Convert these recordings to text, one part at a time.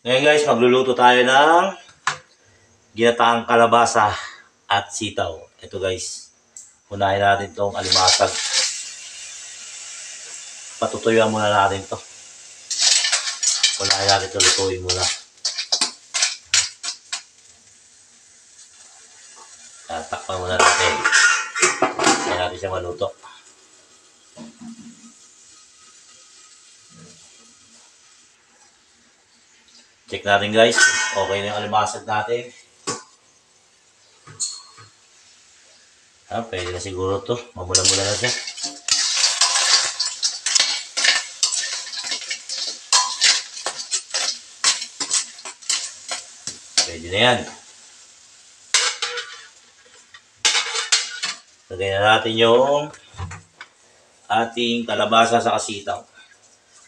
Ngayon guys, magluluto tayo ng ginataang kalabasa at sitaw. Ito guys, unahin natin itong alimasag. Patutuyuan muna natin ito. Unahin natin ito, lutuin muna. Takpan muna natin. Kaya natin siya maluto. Check natin guys, okay na yung alimasag natin. Pwede na siguro ito. Mamula-mula na siya. Pwede na yan. Lagay na natin yung ating kalabasa sa sitaw.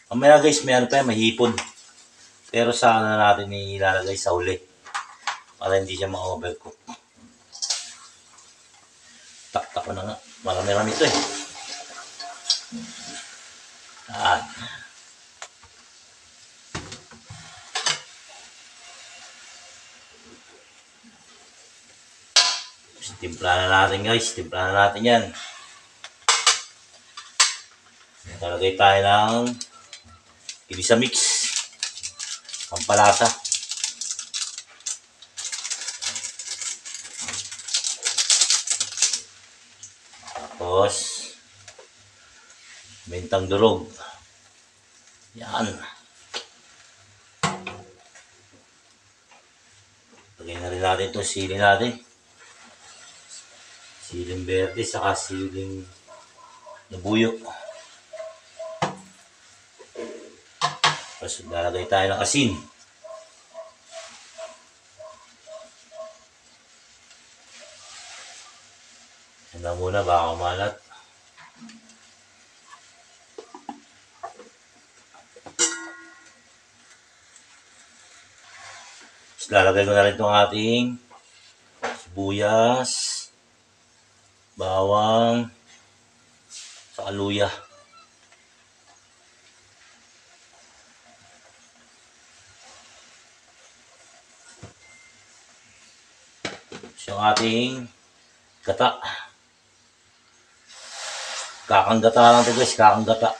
Mamaya guys, may hipon. Pero sana natin ilalagay sa uli para hindi siya ma-overcook. Tak-tak ko na nga. Marami-rami ito eh. Timplahan na natin guys. Timplahan na natin yan. Nalagay tayo ng Igisa mix. Pampalasa. Tapos bintang durog. Yan. Lagay na rin natin itong sili natin. Siling verde saka siling nabuyo. Tapos lalagay tayo ng asin. Yan lang muna, baka kumalat. Tapos lalagay ko na rin itong ating sibuyas, bawang, saka luya. Yung ating gata. Kakanggata lang ito guys, kakanggata.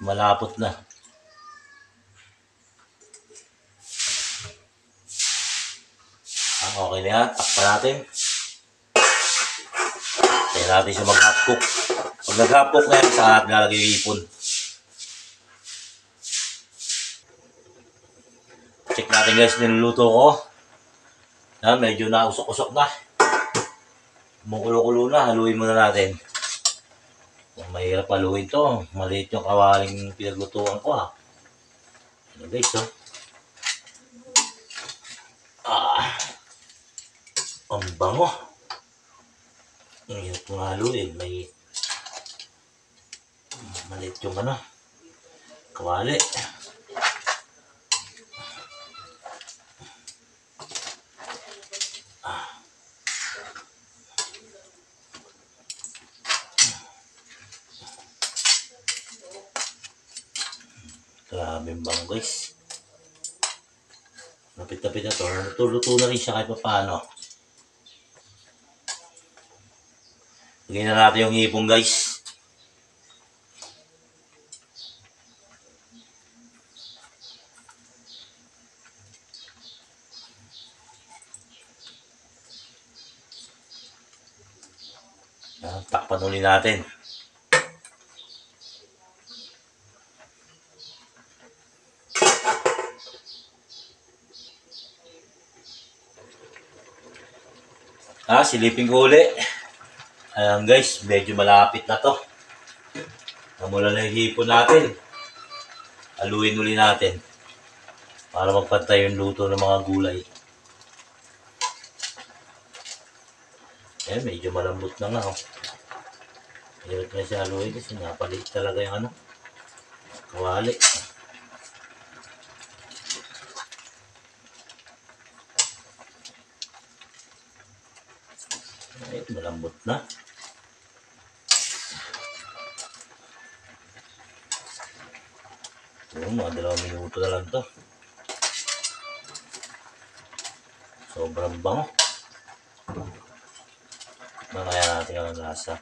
Malapot na. Okay na yan, takpan natin. Kaya natin siya mag-half cook. Pag nag-half cook na yan, saka natin lalagay yung ipon. Check natin guys, niluluto ko. Medyo nausok-usok na. Kumukulo-kulo na, haluin muna natin. Kung mahirap haluin to, maliit yung kawaling pinaglutuan ko ha. Ano guys oh. Ang bango. Ang hirap kong haluin, may maliit yung kawali. Grabe yung bango guys. Napit-napit na to. Luto na rin siya kahit paano. Lagyan na natin yung hipong guys. Takpan ulit natin. Silipin ko ulit. Ayan guys, medyo malapit na to. Namula na yung hipon natin. Haluin ulit natin. Para magpantay yung luto ng mga gulay. Ayan, medyo malambot na nga. Hirap na siya haluin kasi napaliit talaga yung kawali. Ay, malambot na. Oo, mga 2 minuto na lang to. Sobrang bango. Mamaya natin ang lasa.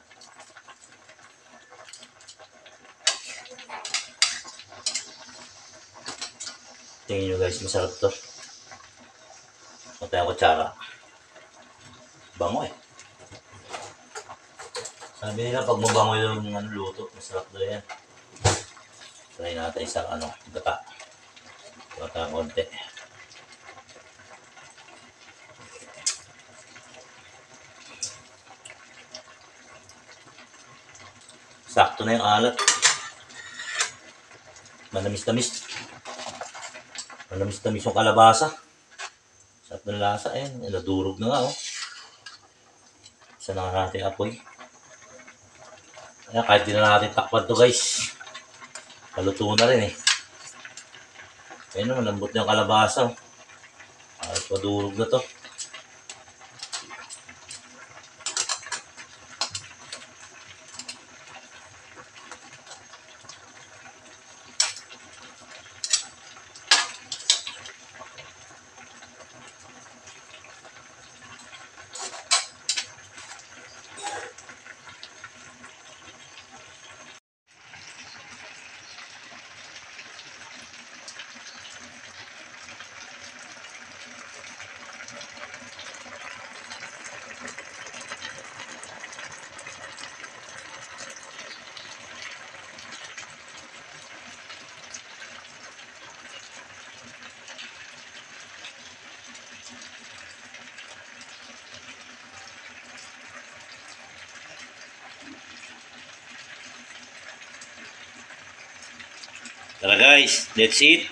Tingin nyo guys, masarap to. Matay ang kutsara. Bango eh. Sabi nila pag mabango yung luto, masarap daw yan. Try natin isang gata. Gata konti. Sakto na yung alat. Manamis-tamis. Manamis-tamis yung kalabasa. Sarap ng lasa. Ayan, nadurog na nga oh. Isa na nga natin apoy. Ayan, kahit di na natin takpan to guys. Paluto na rin eh. Ayan naman, lambot na yung kalabasa oh. Kahit madurog na to. Tara guys, let's eat.